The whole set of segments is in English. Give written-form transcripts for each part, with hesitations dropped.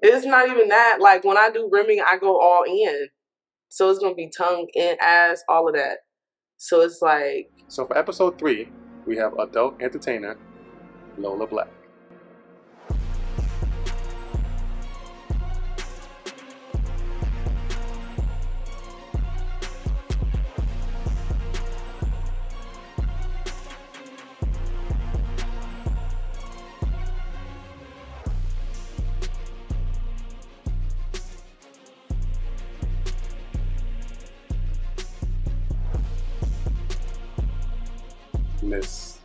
It's not even that. Like, when I do rimming, I go all in. So it's going to be tongue and ass, all of that. So it's like... So for episode 3, we have adult entertainer Lola Black. Miss,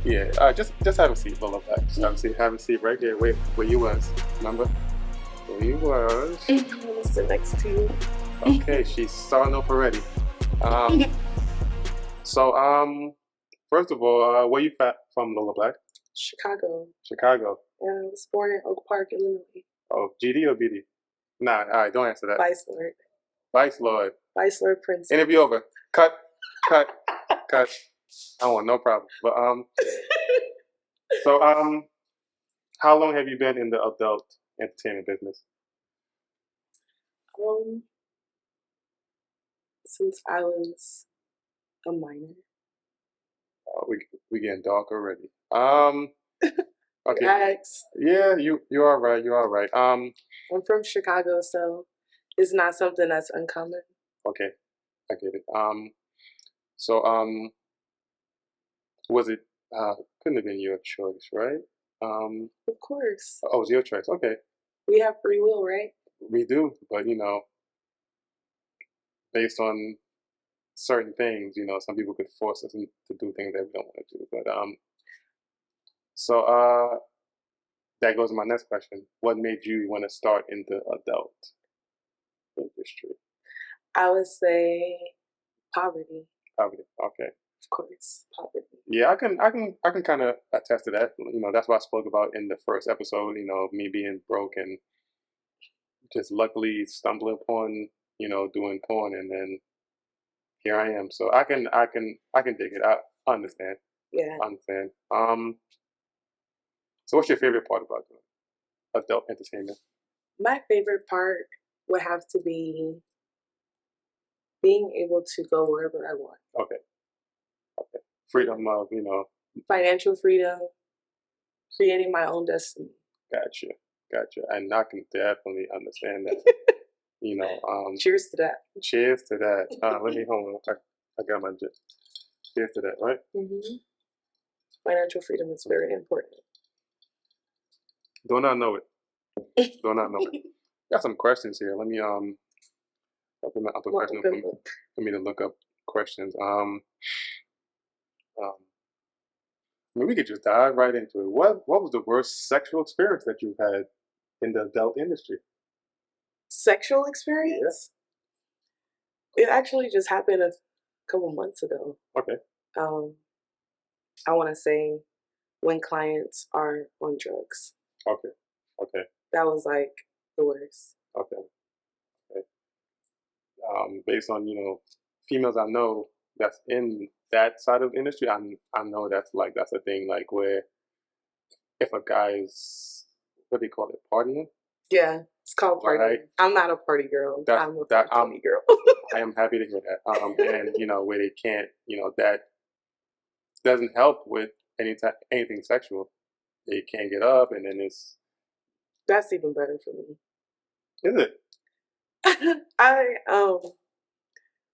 yeah, just have a seat, Lola Black. Just have a seat right there. Where you was, remember? Where you was. I'm gonna sit next to you. Okay, she's starting off already. So, first of all, where you from, Lola Black? Chicago. Chicago. Yeah, I was born in Oak Park, Illinois. Oh, GD or BD? Nah, all right, don't answer that. Vice Lord. Vice Lord. Vice Lord Prince. Interview over. Cut. I don't want no problem. But so how long have you been in the adult entertainment business? Since I was a minor. We getting dark already. Okay. Relax. Yeah, you are right. You are right. I'm from Chicago, so it's not something that's uncommon. Okay, I get it. So was it couldn't have been your choice, right? Of course. Oh, it was your choice. Okay. We have free will, right? We do, but based on certain things, some people could force us to do things that we don't want to do. But so that goes to my next question. What made you want to start in the adult industry? I would say poverty. Poverty. Okay. Of course, poverty. Yeah, I can kind of attest to that. That's what I spoke about in the first episode. Me being broke and just luckily stumbling upon doing porn, and then here I am. So I can dig it. I understand. Yeah. I understand. So what's your favorite part about doing adult entertainment? My favorite part would have to be being able to go wherever I want. Okay. Freedom of, financial freedom, creating my own destiny. Gotcha. And I can definitely understand that. Cheers to that. Cheers to that. Let me hold on. I got my cheers to that, right? Mm-hmm. Financial freedom is very important. Do not know it. Got some questions here. Let me open up a question for me to look up questions. Maybe we could just dive right into it. What was the worst sexual experience that you've had in the adult industry? Sexual experience? Yeah. It actually just happened a couple months ago. Okay. I want to say when clients are on drugs. Okay. That was like the worst. Okay. Based on females I know that's in that side of the industry, I know that's a thing, like where if a guy's, what do you call it, partying? Yeah, it's called partying. Right? I'm not a party girl. I'm a party girl. I am happy to hear that. And where they can't, that doesn't help with anything sexual. They can't get up, and then that's even better for me. Is it?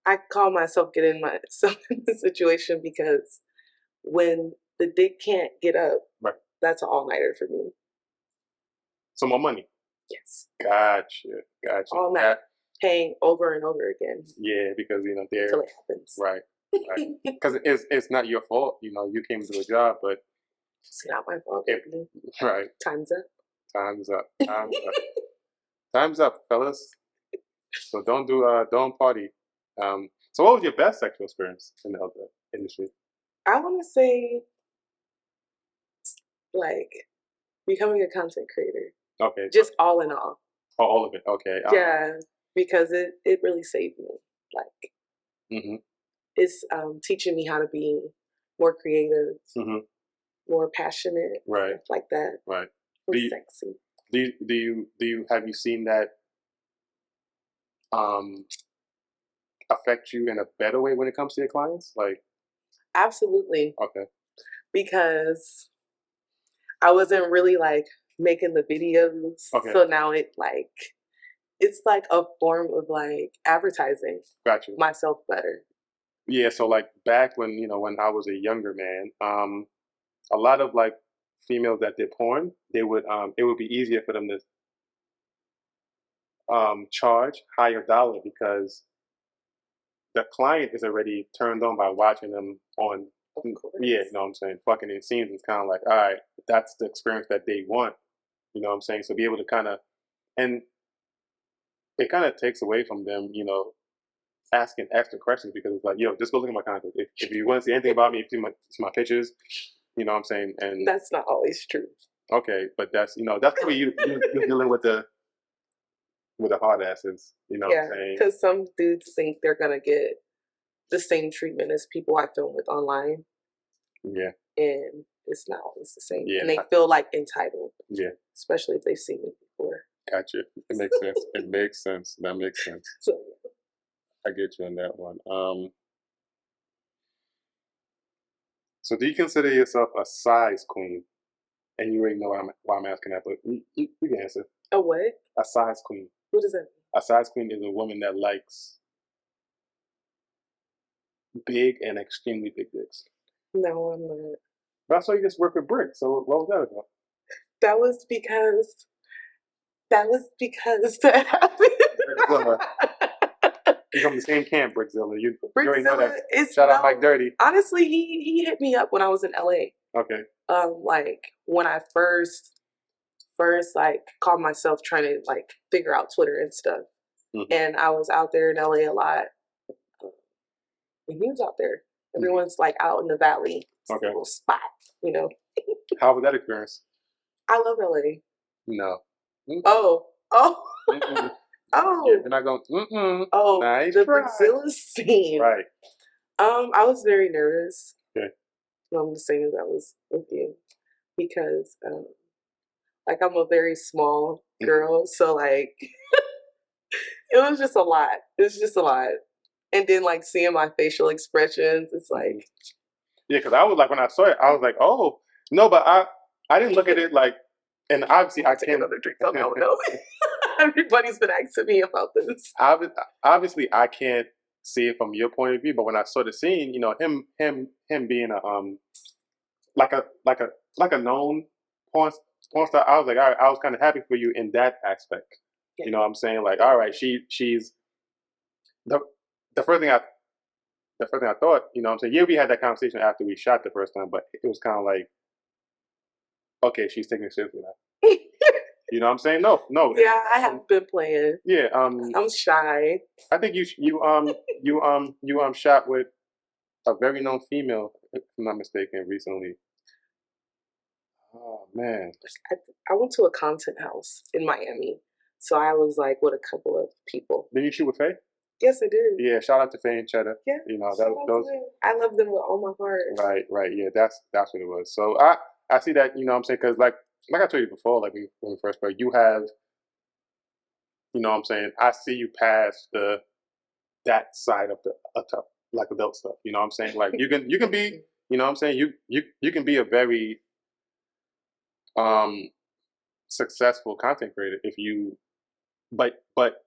I call myself getting myself in the situation because when the dick can't get up, right, that's an all-nighter for me. So more money? Yes. Gotcha. All night, paying over and over again. Yeah, because they're until it happens. Right. Because it's not your fault. You came to a job, but it's not my fault. Right. Time's up. Time's up, fellas. So don't party. So what was your best sexual experience in the adult industry? I want to say, like, becoming a content creator. Okay. Just all in all. Oh, all of it. Okay. Yeah, because it really saved me. Like, it's teaching me how to be more creative, more passionate, right, stuff like that. Right. More sexy. Have you seen that affect you in a better way when it comes to your clients? Like, Absolutely. okay, Because I wasn't really like making the videos. Okay. So now it's like a form of like advertising got you. myself better. Yeah, so like back when when I was a younger man, a lot of like females that did porn, they would it would be easier for them to charge higher dollar because the client is already turned on by watching them on. Of course. Yeah, you know what I'm saying? Fucking in scenes is kind of like, all right, that's the experience that they want. You know what I'm saying? So be able to kind of, and it kind of takes away from them, asking extra questions because it's like, yo, just go look at my content. If you want to see anything about me, if you see my pictures, you know what I'm saying? And That's not always true. okay, but that's that's the way you're dealing with the hard asses. You know what I'm saying? Because some dudes think they're gonna get the same treatment as people I film with online. Yeah. And it's not always the same. Yeah. And they feel like entitled. Yeah. Especially if they've seen me before. Gotcha. It makes sense. It makes sense. That makes sense. So, I get you on that one. So do you consider yourself a size queen? And you already know why I'm asking that, but you can answer. a what? A size queen. What does that mean? A size queen is a woman that likes big and extremely big dicks. No, I'm not. But I saw you just work with Brick, so what was that about? That was because that happened. You're from the same camp, Brickzilla. You already know that. Is Shout out Mike Dirty. Honestly, he hit me up when I was in LA. Okay. Like when I first like called myself trying to like figure out Twitter and stuff. Mm-hmm. And I was out there in LA a lot. And he was out there. Everyone's like out in the valley. It's a little spot, How was that experience? I love LA. No. Mm-hmm. Oh. Mm-mm. Oh. Yeah, we're not going. Oh, nice the try. Brickzilla scene. Right. I was very nervous. Okay. I'm just saying that was with you because, like, I'm a very small girl, so like, it was just a lot. It's just a lot, and then like seeing my facial expressions, it's like, yeah, because I was like when I saw it, I was like, oh no, but I didn't look at it like, and obviously I take can't. Another drink. Oh no. Everybody's been asking me about this. Obviously, I can't see it from your point of view, but when I saw the scene, him being a known porn star, I was like, all right, I was kind of happy for you in that aspect. Yeah. You know what I'm saying? Like, all right, she's the first thing I thought, you know what I'm saying? Yeah, we had that conversation after we shot the first time, but it was kind of like, okay, she's taking it seriously now. You know what I'm saying? No. Yeah, I have been playing. Yeah. I'm shy. I think you shot with a very known female, if I'm not mistaken, recently. Oh man. I went to a content house in Miami, so I was like with a couple of people. Did you shoot with Faye? Yes, I did. Yeah, shout out to Faye and Cheddar. Yeah, those. I love them with all my heart. Right. Yeah, that's what it was. So I see that, you know what I'm saying, because like I told you before, like when we first started, you have, you know what I'm saying, I see you past that side of the like adult stuff. You know what I'm saying? Like you can be, you know what I'm saying, you can be a very successful content creator if you, but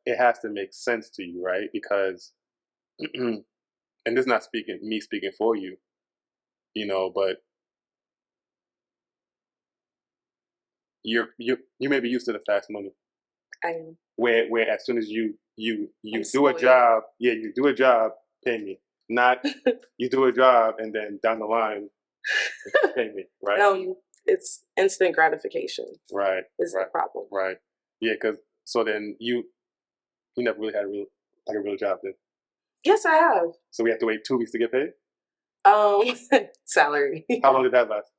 it has to make sense to you, right? Because and this is not me speaking for you, but you may be used to the fast money. I am. Where as soon as you do a job, you do a job, pay me. Not you do a job and then down the line pay me, right? It's instant gratification. Right. Is the problem. Right. Yeah, because so then you never really had a real job then. Yes, I have. So we have to wait 2 weeks to get paid? Salary. How long did that last?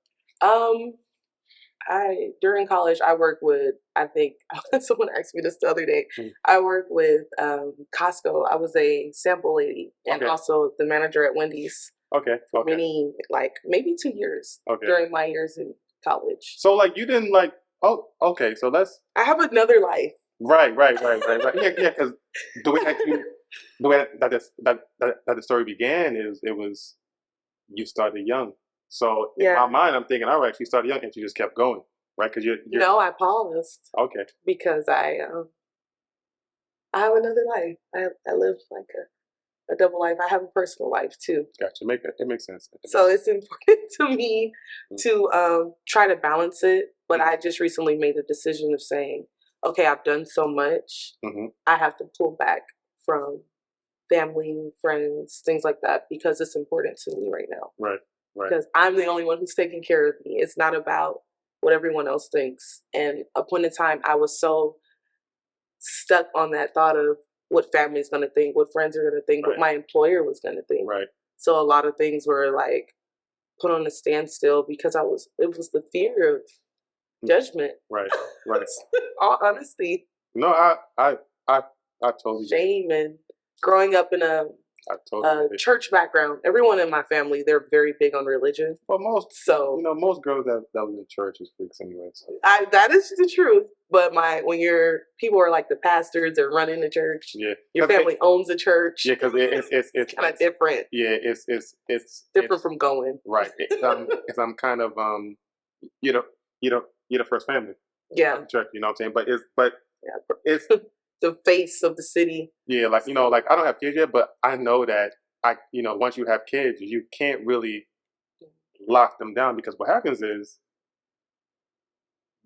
During college, I worked with, I think, someone asked me this the other day. I worked with Costco. I was a sample lady and also the manager at Wendy's. Okay. Maybe 2 years during my years in college. So like you didn't like, Oh, okay. So I have another life. Right. Yeah. Because the way that the way that the story began is it was you started young. So in my mind, I'm thinking, all right, she started young and she just kept going, right? Because you're no, I paused. Okay. Because I have another life. I live like a double life. I have a personal life too. Gotcha. It makes sense. So it's important to me to try to balance it. But I just recently made a decision of saying, okay, I've done so much. I have to pull back from family, friends, things like that, because it's important to me right now. Right. Because I'm the only one who's taking care of me. It's not about what everyone else thinks. And a point in time, I was so stuck on that thought of what family's going to think, what friends are going to think, what my employer was going to think. Right. So a lot of things were like put on a standstill because it was the fear of judgment. Right. All honesty. No, I totally shame and growing up in a church background. Everyone in my family, they're very big on religion. Well, most girls that was in church is freaks anyway. So. That is the truth. But when people are like the pastors, they're running the church. Yeah, your family owns a church. Yeah, because it's kind of different. Yeah, it's different from going. Right. I'm kind of you're the first family. Yeah. Church, you know what I'm saying? But it's the face of the city. Yeah, like like I don't have kids yet, but I know that once you have kids, you can't really lock them down because what happens is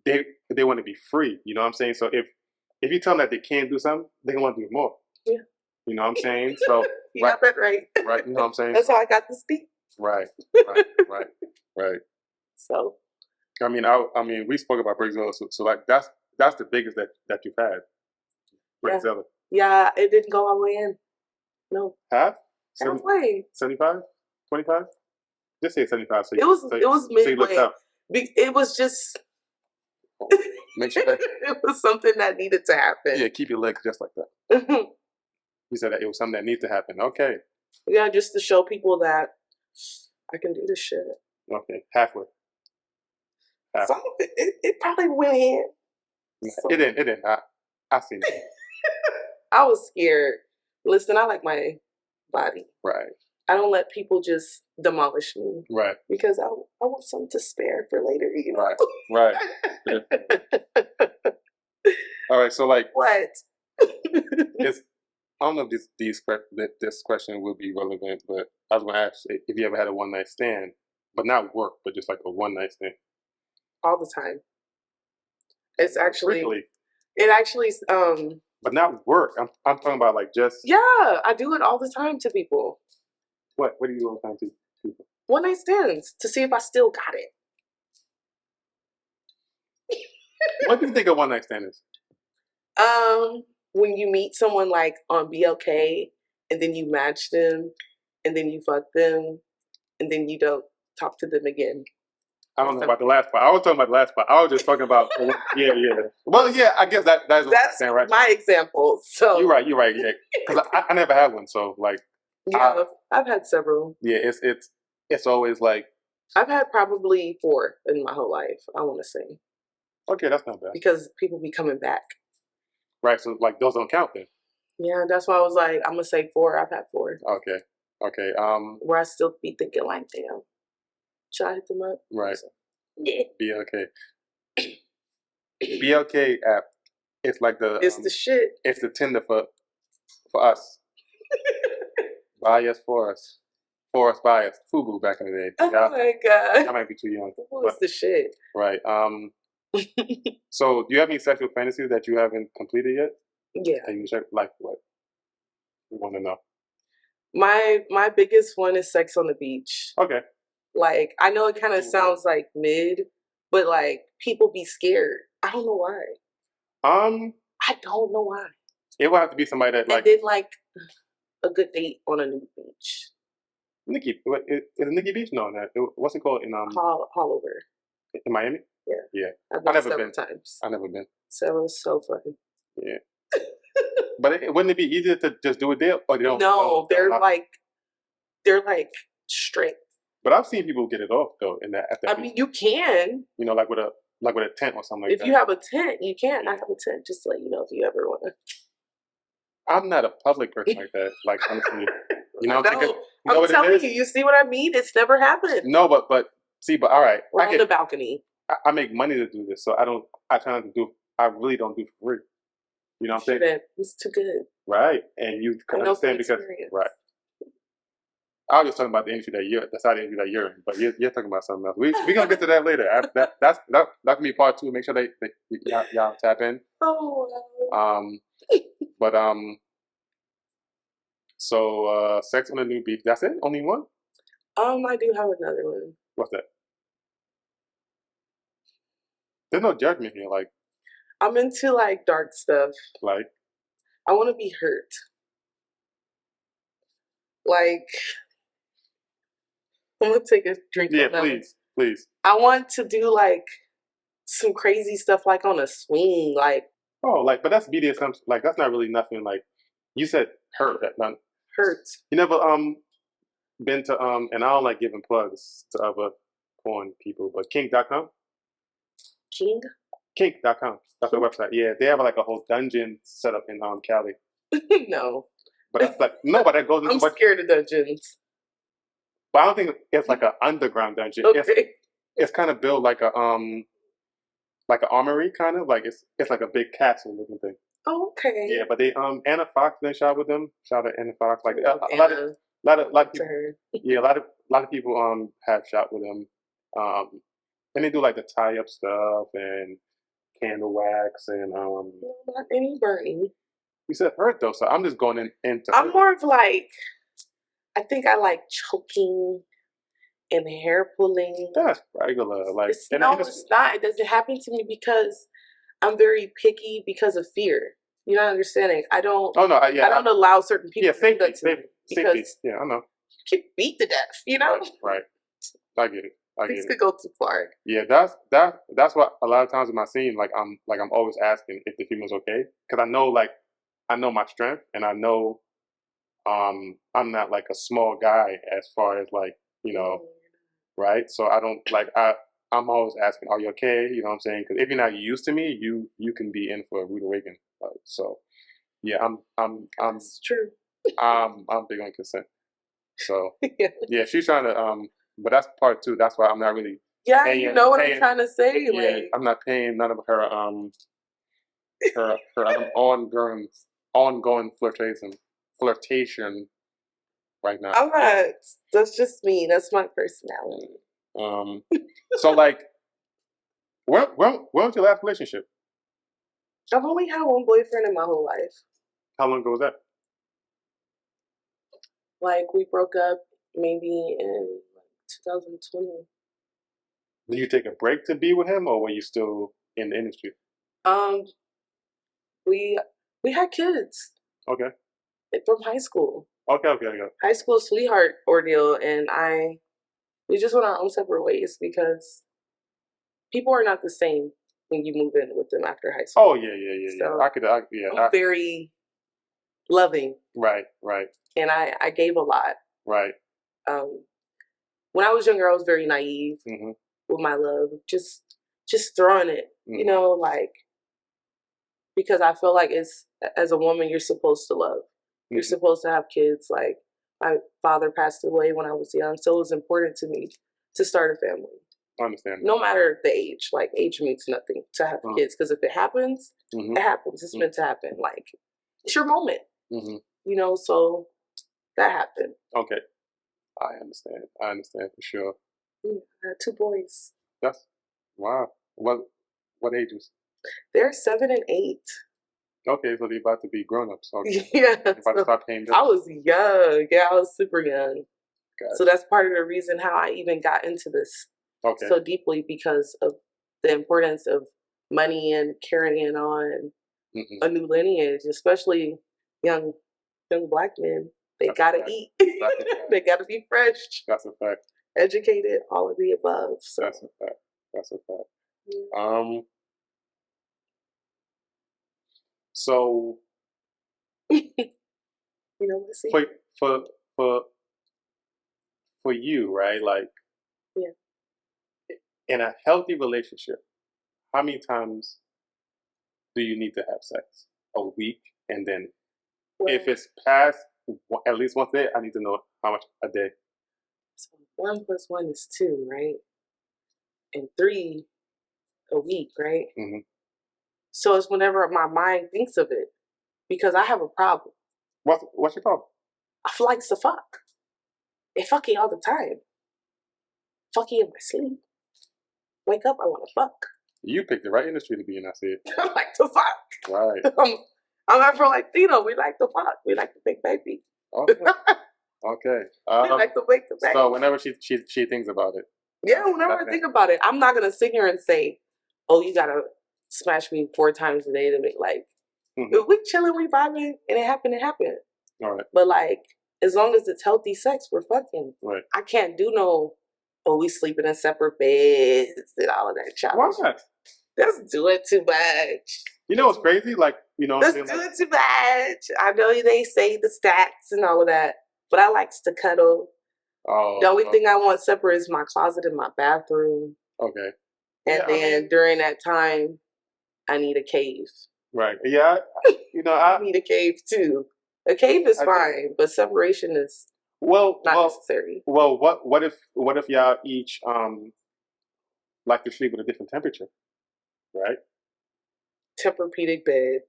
they want to be free. You know what I'm saying? So if you tell them that they can't do something, they want to do more. Yeah. You know what I'm saying? So you got that right. Right. You know what I'm saying? That's how I got to speak. Right. So. I mean, we spoke about Brickzilla, so like that's the biggest that you've had. Brickzilla. Yeah, it didn't go all the way in. No. Half? Halfway. 75? 25? Just say 75. So it was midway. So it was just. Make sure that it was something that needed to happen. Yeah, keep your legs just like that. You said that it was something that needs to happen. Okay. Yeah, just to show people that I can do this shit. Okay, halfway. Some of it probably went in. So. It didn't. I seen it. I was scared. Listen, I like my body. Right. I don't let people just demolish me. Right. Because I want something to spare for later, you know? Right. All right, so like what? I don't know if this question will be relevant, but I was going to ask if you ever had a one night stand, but not work, but just like a one night stand. All the time. It's actually. Really? It actually. But not work. I'm talking about like just. Yeah, I do it all the time to people. What do you do all the time to people? One night stands to see if I still got it. What do you think a one night stand is? When you meet someone like on BLK and then you match them and then you fuck them and then you don't talk to them again. I don't know about the last part. I was talking about the last part. I was just talking about yeah. Well, yeah, I guess that's right. My example. So you're right. Yeah, because I never had one. So like, yeah, I've had several. Yeah, it's always like I've had probably 4 in my whole life. I want to say. Okay, that's not bad. Because people be coming back. Right. So like those don't count then. Yeah, that's why I was like, I'm gonna say 4. I've had 4. Okay. Where I still be thinking like, damn. Should I hit them up? Right. Yeah. BLK. BLK app. It's like It's the shit. It's the Tinder for us. By us, for us. For us, by us. Fubu back in the day. Oh my god. I might be too young. What's the shit? Right. So do you have any sexual fantasies that you haven't completed yet? Yeah. And you check like what? We want to know. My biggest one is sex on the beach. Okay. Like, I know it kind of sounds like mid, but like people be scared. I don't know why. I don't know why. It would have to be somebody that like. And then like a good date on a new beach. Nikki, is it Nikki Beach? No, what's it called in Hollover. In Miami? Yeah. I've never several been. times. I've never been. So it was so fun. Yeah. But wouldn't it be easier to just do a deal? Or they don't? No, they're like strict. But I've seen people get it off though. In that. I mean, you can. You know, like with a Like with a tent or something like if that. you have a tent, you can. I have a tent, just to let you know if you ever want to. I'm not a public person like that. Like, honestly, you know what I'm saying? I'm telling you, you see what I mean? It's never happened. No, but all right. We're on the balcony. I make money to do this, so I try not to do. I really don't do for free. You know what I'm saying? It's too good. Right, and you can understand because right. I was just talking about the industry the side of the industry that you're in, but you're talking about something else. We're gonna get to that later. That can be part 2. Make sure y'all tap in. Oh wow. But so Sex on the New Beach. That's it. Only one. I do have another one. What's that? There's no judgment here. Like, I'm into like dark stuff. Like, I want to be hurt. Like, I'm gonna take a drink. Yeah, please. I want to do like some crazy stuff, like on a swing, like. Oh, like, but that's BDSM. Like, that's not really nothing. Like, you said hurt. That none hurts. You never been to and I don't like giving plugs to other porn people, but kink.com. Kink.com. That's their website. Yeah, they have like a whole dungeon set up in Cali. No. But that's like but that goes into. I'm scared of dungeons. But I don't think it's like an underground dungeon. Okay. It's kind of built like a like an armory, kind of like it's like a big castle looking thing. Oh, okay. Yeah, but they Anna Fox then shot with them. Shout out Anna Fox. Like a lot of people. Yeah, a lot of people have shot with them. And they do like the tie up stuff and candle wax and No, not any burning. You said hurt though, so I'm just going into. I'm more of like, I think I like choking and hair pulling. That's regular. Like, it's not. It doesn't happen to me because I'm very picky because of fear. You're not understanding. I don't. Oh no, I don't allow certain people to do that to me because yeah, I know. You get beat to death. You know. Right. I get it. Things could go too far. Yeah, that's what a lot of times in my scene, like I'm always asking if the female's okay, because I know my strength and I know I'm not like a small guy as far as like right. So I don't like I'm always asking, are you okay? You know what I'm saying? Because if you're not used to me, you can be in for a rude awakening. So yeah, I'm It's true. I'm big on consent. So yeah, she's trying to but that's part 2. That's why I'm not really. Yeah, you know what I'm trying to say. Yeah, like, I'm not paying none of her ongoing flirtation right now. I'm not. That's just me. That's my personality. So like, when was your last relationship? I've only had one boyfriend in my whole life. How long ago was that? Like, we broke up maybe in 2020. Did you take a break to be with him, or were you still in the industry? We had kids. Okay. From high school. Okay. High school sweetheart ordeal, and we just went our own separate ways because people are not the same when you move in with them after high school. Oh yeah. So I'm very loving. Right. And I gave a lot. Right. When I was younger, I was very naive with my love, just throwing it, like, because I feel like as a woman, you're supposed to love. You're supposed to have kids. Like, my father passed away when I was young, so it was important to me to start a family. I understand. No matter the age, like, age means nothing to have kids, because if it happens, it happens. It's meant to happen. Like, it's your moment. So that happened. Okay. I understand for sure. I had 2 boys. That's wow. What ages? They're 7 and 8. Okay, so they're about to be grown-ups. Okay. Yeah. About to start paying bills. I was young. Yeah, I was super young. Gotcha. So that's part of the reason how I even got into this so deeply, because of the importance of money and carrying on a new lineage, especially young Black men. They gotta eat. They gotta be fresh. That's a fact. Educated, all of the above. So. That's a fact. Yeah. So for you, right? Like, in a healthy relationship, how many times do you need to have sex? A week, and then if it's past at least once a day, I need to know how much a day. So 1 + 1 is 2, right? And 3 a week, right? Mm-hmm. So it's whenever my mind thinks of it, because I have a problem. What's your problem? I like to fuck. They fuck you all the time. Fuck you in my sleep. Wake up, I want to fuck. You picked the right industry to be in. I see it. I like to fuck. Right. I'm Afro-Latino. We like to fuck. We like to make baby. Okay. Okay. We like to make the baby. So whenever she thinks about it. Yeah, whenever I think about it, I'm not gonna sit here and say, "Oh, you gotta smash me 4 times a day to make like." If we chilling, we vibing, and it happened. It happened. All right. But like, as long as it's healthy sex, we're fucking. Right. I can't do no. Oh, we sleeping in separate beds and all of that. Why not? Let's do it too much. You know what's crazy? Like, you know, let's do it too much. I know they say the stats and all of that, but I like to cuddle. Oh, the only thing I want separate is my closet and my bathroom. Okay. And then during that time, I need a cave. Right. Yeah. You know, I need a cave too. A cave is fine, but separation is not necessary. Well, what if y'all each like to sleep with a different temperature, right? Tempur-Pedic bed.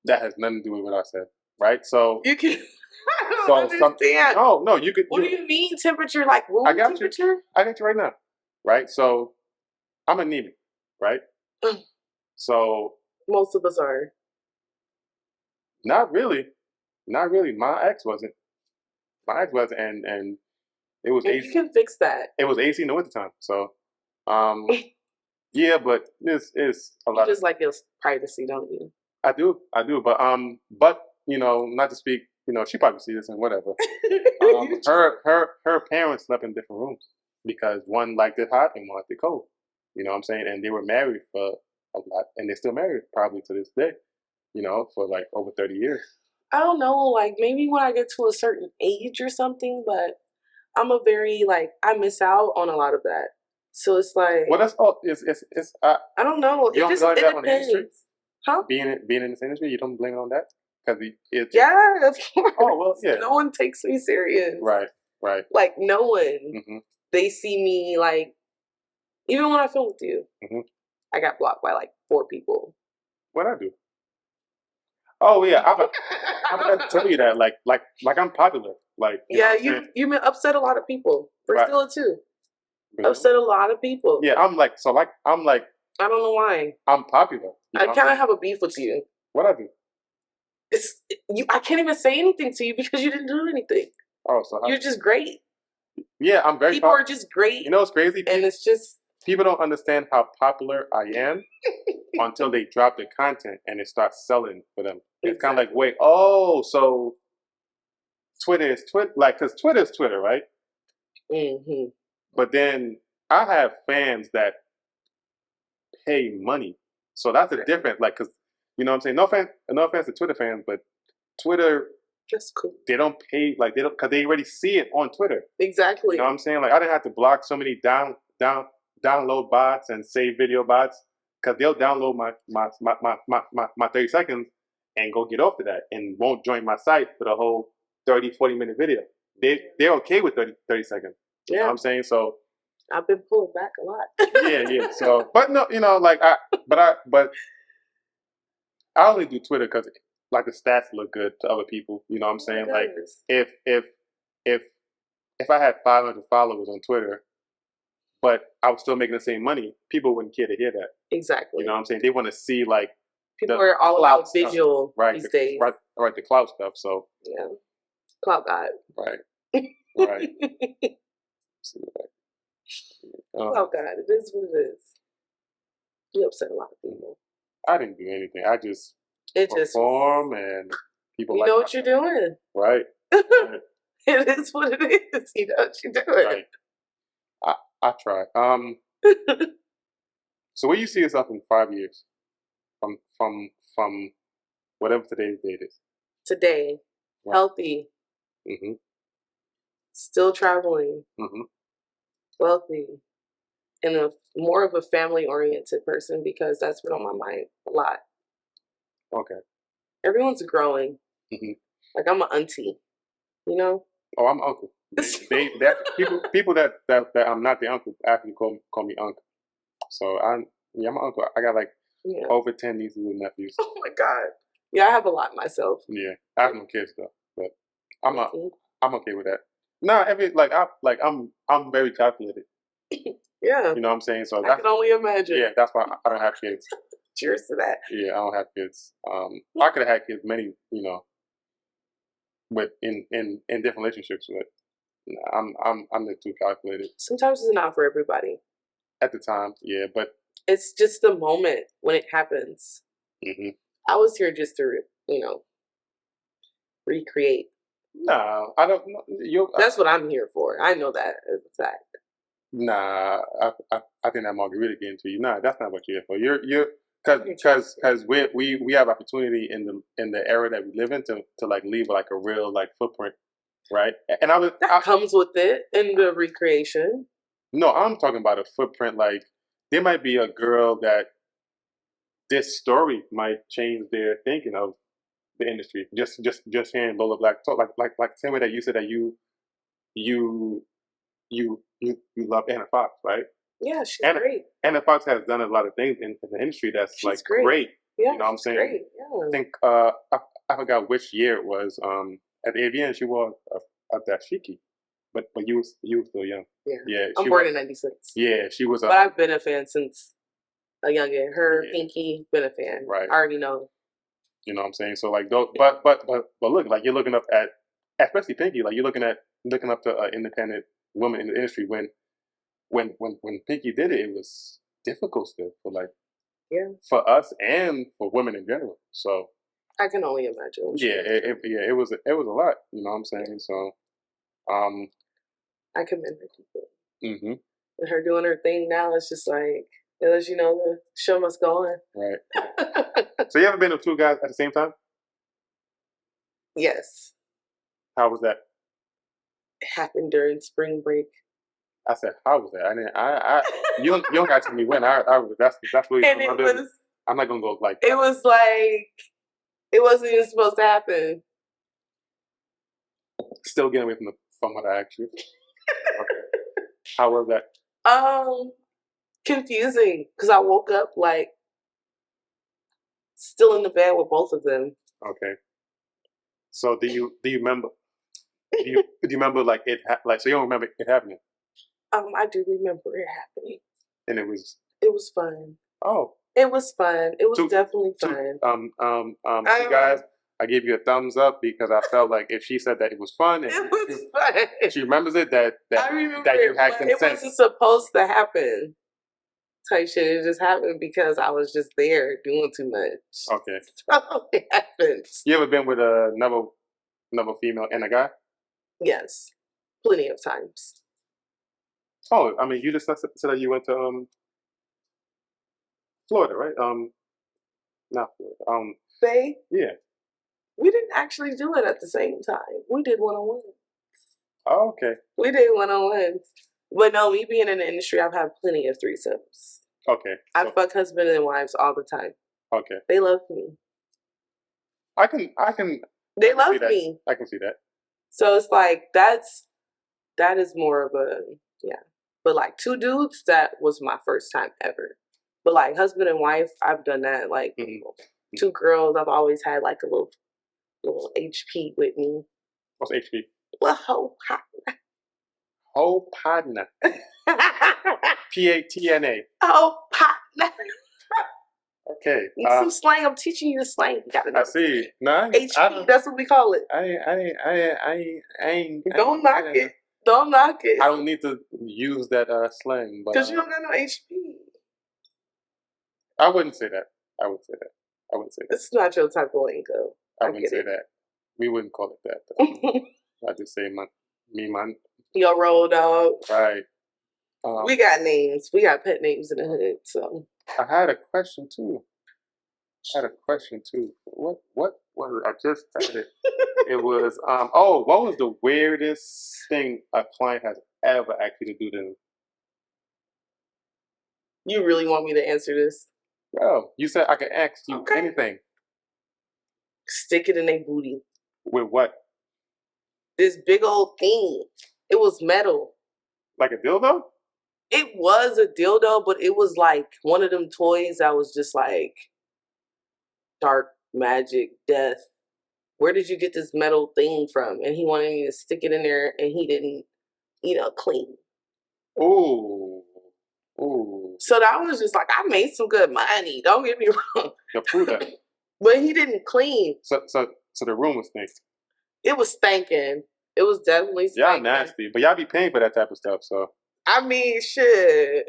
That has nothing to do with what I said, right? So you can. I don't understand. No, you could. What do you mean temperature? Like room temperature? I got you right now, right? So I'm anemic, right? So most of us are. Not really. My ex wasn't, and it was AC. You can fix that. It was AC in the wintertime, so yeah, but it's a lot. You just like your privacy, don't you? I do, but you know, not to speak, you know, she probably see this and whatever. Her parents slept in different rooms because one liked it hot and one liked it cold. You know what I'm saying? And they were married for a lot, and they're still married probably to this day. You know, for like over 30 years. I don't know, like maybe when I get to a certain age or something, but I'm a very like I miss out on a lot of that. So it's like, well, that's all. I don't know. You don't blame that on the industry, huh? Being in this industry, you don't blame it on that because yeah, of course. Oh well, yeah. No one takes me serious. Right. Like no one. They see me like, even when I film with you, I got blocked by like 4 people. What I do? Oh yeah, I'm going to tell you that like I'm popular. Like you upset a lot of people. Priscilla too. Really? Upset a lot of people. Yeah, I'm like I don't know why. I'm popular. I kind of have a beef with you. What I do? I can't even say anything to you because you didn't do anything. Oh, so you're just great. Yeah, I'm very. People are just great. You know what's crazy? And it's just people don't understand how popular I am until they drop the content and it starts selling for them. It's kind of like, wait, so Twitter is Twitter, like, because Twitter is Twitter, right? But then I have fans that pay money, so that's a different, like, because you know what I'm saying. No offense to Twitter fans, but Twitter, that's cool. They don't pay, like, they don't, because they already see it on Twitter. Exactly. You know what I'm saying? Like, I didn't have to block so many download bots and save video bots because they'll download my 30 seconds and go get off to that and won't join my site for the whole 30-40 minute video. They're okay with 30 seconds. You know what I'm saying? So I've been pulled back a lot. yeah. So, but no, you know, like but I only do Twitter because like the stats look good to other people. You know what I'm saying? Like if I had 500 followers on Twitter, but I was still making the same money, people wouldn't care to hear that. Exactly. You know what I'm saying? They want to see like people are all about visual these days. Right, the clout stuff. So yeah, clout God. Right. Clout God. It is what it is. You upset a lot of people. I didn't do anything. I just perform and people. You know what you're doing, right? It is what it is. You know what you're doing. Right. I try. So where you see yourself in 5 years? From whatever today's date is. Today, right. Healthy. Still traveling. Wealthy. and more of a family-oriented person because that's been on my mind a lot. Okay. Everyone's growing. Mm-hmm. Like I'm an auntie, you know. Oh, I'm uncle. People that I'm not the uncle actually call me uncle. So I'm an uncle. I got like over 10 nieces and nephews. Oh my god. Yeah, I have a lot myself. Yeah, I have no kids though, but I'm okay with that. No, I'm very calculated. Yeah. You know what I'm saying? So I can only imagine. Yeah, that's why I don't have kids. Cheers to that. Yeah, I don't have kids. I could have had kids many, but in different relationships, but I'm not too calculated. Sometimes it's not for everybody. At the time, yeah, but it's just the moment when it happens. Mm-hmm. I was here just to, recreate. No, I don't. That's what I'm here for. I know that as a fact. Nah, I think that margarita getting to you. Nah, that's not what you're here for. You're because we have opportunity in the era that we live in to like leave like a real like footprint, right? And that comes with it in the recreation. No, I'm talking about a footprint. Like there might be a girl that this story might change their thinking of the industry. Just hearing Lola Black talk, like the same way that you said that you love Anna Fox, right? Yeah, she's great. Anna Fox has done a lot of things in the industry that's she's like great. Yeah, you know what I'm saying? Great. Yeah. I think I forgot which year it was. At the AVN she wore a dashiki, but you was still young. Yeah. I'm born in '96. Yeah, she was. But I've been a fan since a youngin. Her, Pinky, been a fan. Right. I already know. You know what I'm saying? So like, but look, like you're looking up at, especially Pinky, like you're looking up to independent women in the industry. When Pinky did it, it was difficult still for us and for women in general. So I can only imagine. It was a lot. You know what I'm saying? So I commend her people. Mm-hmm. And her doing her thing now, it's just like it lets you know the show must go on. Right. So you ever been with two guys at the same time? Yes. How was that? It happened during spring break. I said, how was that? You don't got to tell me when. That's really and it was, I'm not gonna go like that. It was like it wasn't even supposed to happen. Still getting away from what I asked you. Okay. How was that? Confusing because I woke up like still in the bed with both of them. Okay. So do you remember? Do you remember like it? So you don't remember it happening? I do remember it happening. And it was fun. Oh. It was fun. It was definitely fun. You guys, I gave you a thumbs up because I felt like if she said that it was fun, and it was fun. She remembers it that I remember that you had consent. It wasn't supposed to happen. Type shit. It just happened because I was just there doing too much. Okay. So it happens. You ever been with another female and a guy? Yes, plenty of times. Oh, I mean, you just said that you went to Florida, right? Not Florida. Bay? Yeah. We didn't actually do it at the same time. We did one-on-one. Oh, okay. We did one-on-one. But no, me being in the industry, I've had plenty of threesomes. Okay. I fuck husband and wives all the time. Okay. They love me. I can. They love me. I can see that. So it's like that is more of a But like two dudes, that was my first time ever. But like husband and wife, I've done that. Like two girls, I've always had like a little HP with me. What's HP? Well, whole partner. Whole partner. PATNA. Oh, partner. Okay. Some slang. I'm teaching you the slang. You gotta know. I see. No, HP. That's what we call it. I ain't. Don't knock it. Don't knock it. I don't need to use that slang, but because you don't got no HP. I wouldn't say that. I wouldn't say that. It's not your type of lingo. I wouldn't say that. We wouldn't call it that. I just say man. Your road dog. Right. We got names. We got pet names in the hood. So I had a question too. What I just had it. It was what was the weirdest thing a client has ever asked you to do to them? You really want me to answer this? Bro, you said I could ask you anything. Stick it in a booty. With what? This big old thing. It was metal. Like a dildo? It was a dildo, but it was like one of them toys that was just like dark magic, death. Where did you get this metal thing from? And he wanted me to stick it in there, and he didn't, clean. Ooh. Ooh. So that was just like, I made some good money. Don't get me wrong. Yeah, prove that. But he didn't clean. So the room was stinking. It was stinking. It was definitely stinking. Y'all nasty, but y'all be paying for that type of stuff, so. I mean, shit.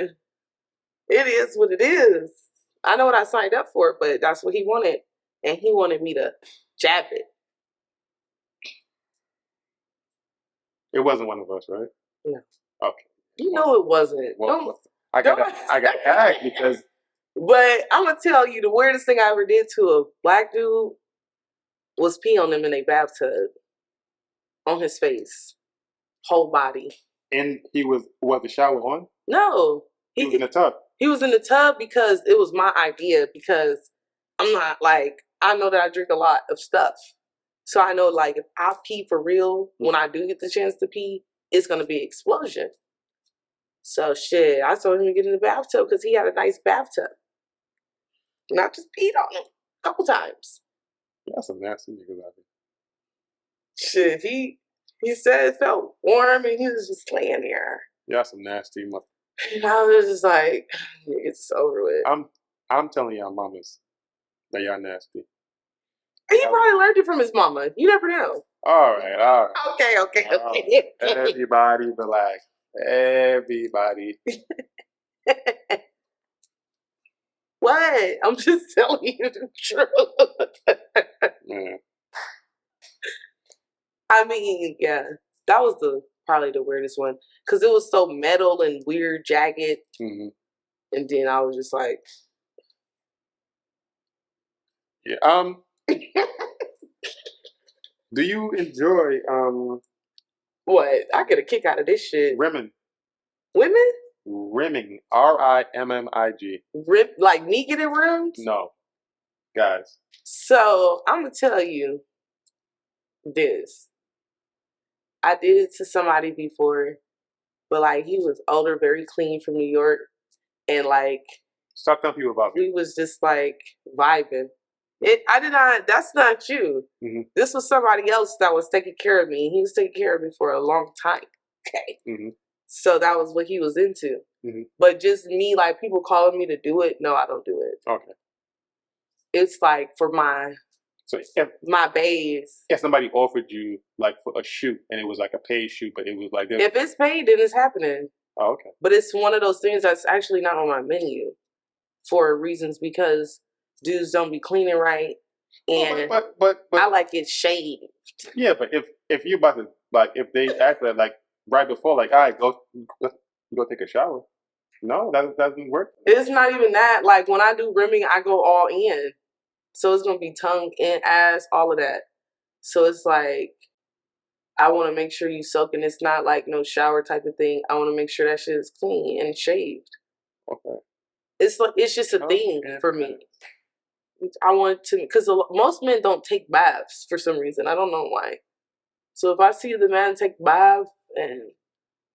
It is what it is. I know what I signed up for, but that's what he wanted. And he wanted me to jab it. It wasn't one of us, right? No. Okay. You know it wasn't. Well, I got hacked because. But I'm gonna tell you, the weirdest thing I ever did to a black dude was pee on him in a bathtub, on his face, whole body. And he was the shower on? No, he was in the tub. He was in the tub because it was my idea. Because I'm not like, I know that I drink a lot of stuff. So I know, like, if I pee for real, when I do get the chance to pee, it's going to be an explosion. So, shit, I told him to get in the bathtub because he had a nice bathtub. And I just peed on him a couple times. That's some nasty niggas out there. Shit, he said it felt warm and he was just laying there. Y'all some nasty mother. And I was just like, it's over with. I'm telling y'all mamas that y'all nasty. He probably learned it from his mama. You never know. All right. Okay. Everybody relax. Everybody. What? I'm just telling you the truth. Man. I mean, yeah, that was probably the weirdest one because it was so metal and weird, jagged. Mm-hmm. And then I was just like, yeah. Do you enjoy what? I get a kick out of this shit. Rimming. Women? Rimming. RIMMIG. Rip like me getting rimmed? No. Guys. So I'm gonna tell you this. I did it to somebody before, but like he was older, very clean from New York, and like stop telling people about me. We was just like vibing. That's not you. Mm-hmm. This was somebody else that was taking care of me. He was taking care of me for a long time. Okay. Mm-hmm. So that was what he was into. Mm-hmm. But just me, like people calling me to do it, no, I don't do it. Okay. It's like for my babes. If somebody offered you like for a shoot and it was like a paid shoot, but it was like this. If it's paid, then it's happening. Oh, okay. But it's one of those things that's actually not on my menu for reasons because dudes don't be cleaning right, and but I like it shaved. Yeah, but if you about to like if they act like right before like all right go take a shower, no that doesn't work. It's not even that. Like when I do rimming, I go all in, so it's gonna be tongue and ass, all of that. So it's like I want to make sure you soak, and it's not like no shower type of thing. I want to make sure that shit is clean and shaved. Okay. It's just a thing for me. I want to, because most men don't take baths for some reason. I don't know why. So if I see the man take bath and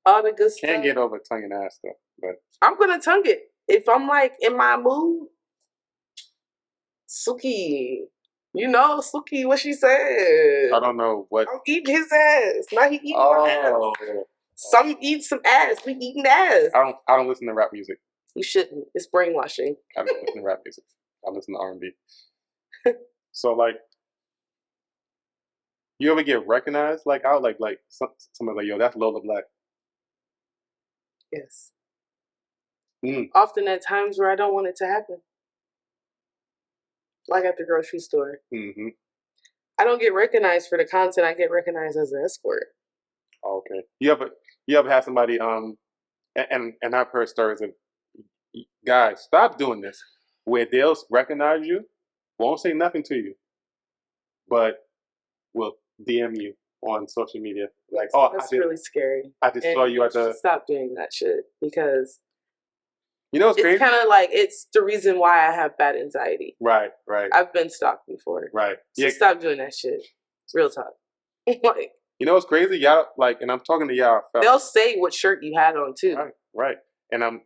all the good stuff. Can't get over tongue and ass though, but I'm going to tongue it. If I'm like in my mood, Suki, Suki, what she said. I don't know what. I'm eating his ass. Now he eating my ass. Some eat some ass. We eating ass. I don't listen to rap music. You shouldn't. It's brainwashing. I don't listen to rap music. I listen to R&B. So like, you ever get recognized like out like somebody like yo that's Lola Black? Yes. Often at times where I don't want it to happen, like at the grocery store. Mm-hmm. I don't get recognized for the content. I get recognized as an escort. Okay. You ever have somebody and I've heard stories of guys stop doing this where they'll recognize you, won't say nothing to you, but will DM you on social media like, that's really scary. I just saw you at the. Stop doing that shit because You know what's crazy? It's kind of like it's the reason why I have bad anxiety. Right. I've been stalked before. Right. So stop doing that shit. Real talk. Like, you know what's crazy? Y'all and I'm talking to y'all fellas. They'll say what shirt you had on too. Right. And I'm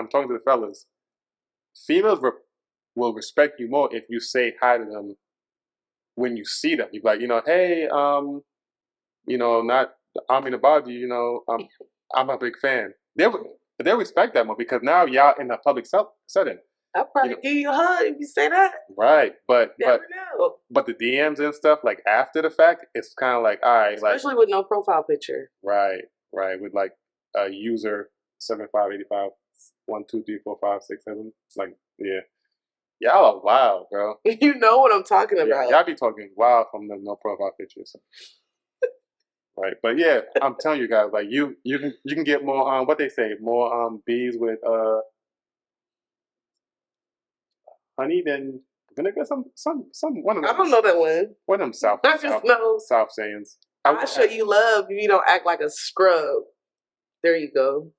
talking to the fellas. Females will respect you more if you say hi to them when you see them. You're like, hey, not I'm in about you, I'm a big fan. They'll respect that more because now y'all in a public setting. I'll probably give you a hug if you say that. Right, but Never know. But the DMs and stuff like after the fact, it's kind of like all right, especially with no profile picture. Right, with like a user 7585 1 2 3 4 5 6 7. Like y'all are wild, bro. You know what I'm talking about. Y'all be talking wild from them no profile pictures. Right, but yeah, I'm telling you guys, like you can get more what they say, more bees with honey than vinegar. Some one of them. I don't know that one. One of them South sayings. I'll show you love if you don't act like a scrub. There you go.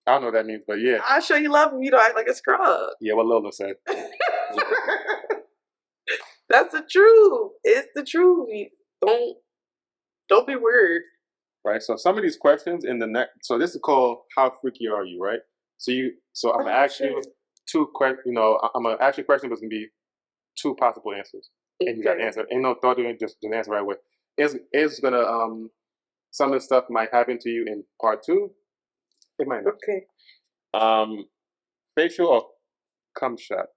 I don't know what that means, but yeah. I'll show you love if you don't act like a scrub. Yeah, what Lola said. That's the truth. It's the truth. Don't be weird. Right. So some of these questions in the next. So this is called "How freaky are you?" Right. So I'm gonna ask you two questions. I'm gonna ask you a question, but it's gonna be two possible answers, and you gotta answer. Ain't no thought doing. Just answer right away. It's gonna some of the stuff might happen to you in part 2. It might not. Okay. Facial or cum shot?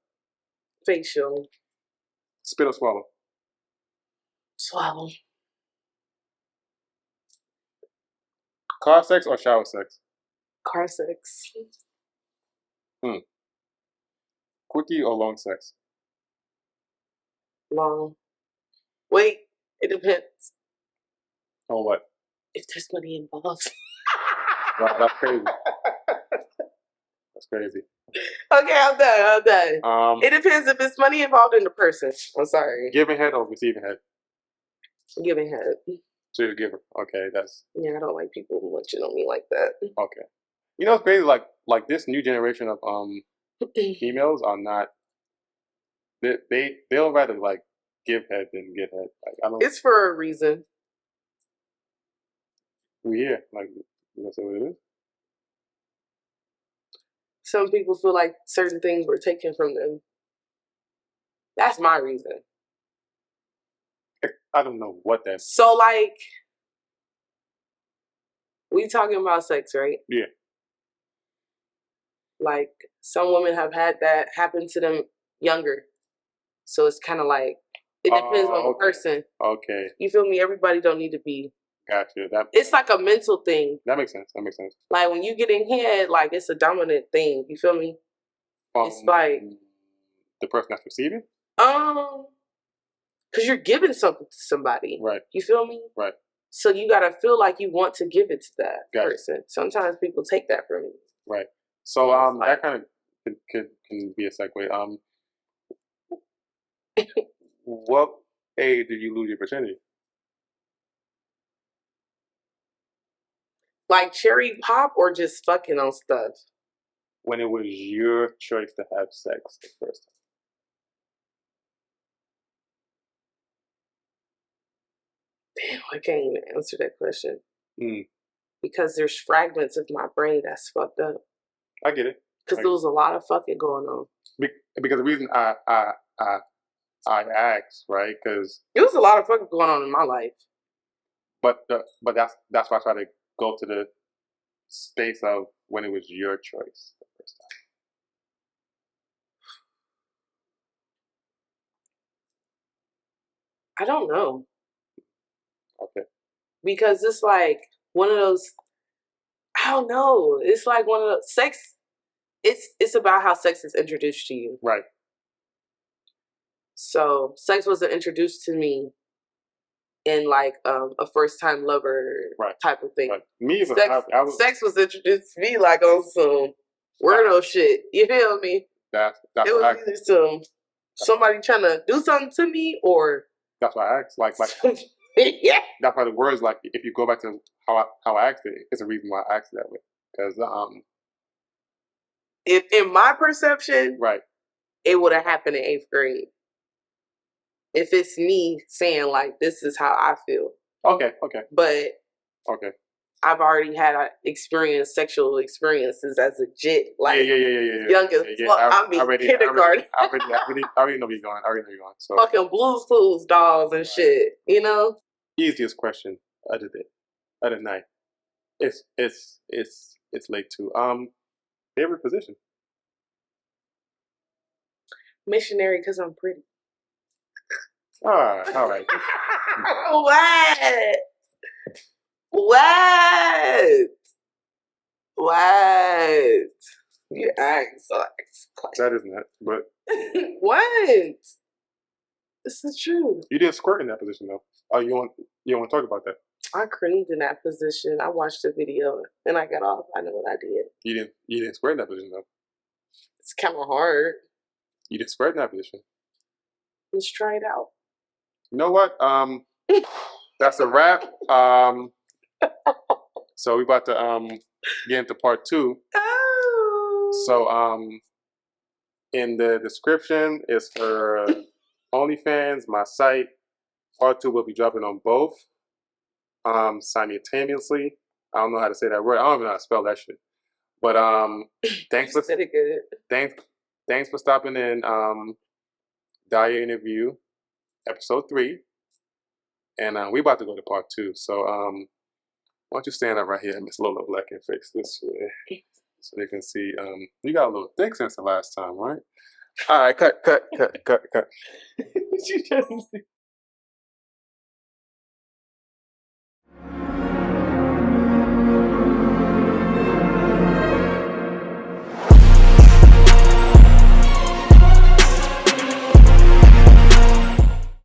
Facial. Spit or swallow? Swallow. Car sex or shower sex? Car sex. Quickie or long sex? Long. Wait, it depends. On what? If there's money involved. Wow, that's crazy. That's crazy. Okay, I'm done. It depends if it's money involved in the person. I'm sorry. Giving head or receiving head? Giving head. So you're a giver. Okay, that's. Yeah, I don't like people who munching on me like that. Okay. You know, it's crazy. Like this new generation of females are not. They'll rather like give head than get head. Like I don't. It's for a reason. We here. Like you gonna say what it is? Some people feel like certain things were taken from them. That's my reason. I don't know what that means. So, like, we talking about sex, right? Yeah. Like, some women have had that happen to them younger. So it's kind of like, it depends on the person. Okay. You feel me? Everybody don't need to be. Gotcha. It's like a mental thing. That makes sense. Like, when you get in head, like, it's a dominant thing. You feel me? It's like... The person that's receiving? Because you're giving something to somebody. Right. You feel me? Right. So you got to feel like you want to give it to that person. Sometimes people take that from you. Right. So that kind of can be a segue. What age did you lose your virginity? Like cherry pop or just fucking on stuff? When it was your choice to have sex the first time. Damn, I can't even answer that question. Because there's fragments of my brain that's fucked up. I get it. Because there was a lot of fucking going on. Because the reason I asked, right? Because there was a lot of fucking going on in my life. But that's why I try to go to the space of when it was your choice the first time. I don't know. Okay. Because it's like one of those. I don't know. It's like one of those sex. It's about how sex is introduced to you. Right. So sex wasn't introduced to me in like a first time lover type of thing. Right. Me, sex was introduced to me like on some weirdo shit. You feel me? That's it was either somebody trying to do something to me or. That's why I asked. Like yeah. That's why the words like if you go back to how I asked it, it's a reason why I asked it that way because if in my perception, right, it would have happened in 8th grade. If it's me saying like, this is how I feel. Okay. But Okay. I've already had sexual experiences as a jit, like young as fuck. I mean, kindergarten. I already know where you're going. So fucking Blue's Clues dolls and shit, you know. Easiest question of the night. It's late too. Favorite position? Missionary, because I'm pretty. All right. What? You ask that isn't it, but what? This is true. You didn't squirt in that position though. Oh, you want to talk about that? I cringed in that position. I watched the video and I got off. I know what I did. You didn't squirt in that position though. It's kind of hard. You didn't squirt in that position. Let's try it out. You know what? That's a wrap. So we about to get into part 2. Oh. So in the description is her OnlyFans, my site. Part 2 will be dropping on both simultaneously. I don't know how to say that word. I don't even know how to spell that shit. But thanks for thanks for stopping in. Dahlia interview, episode 3, and we about to go to part 2. So why don't you stand up right here, Miss Lola Black, and face this way so they can see. You got a little thick since the last time, right? All right, cut.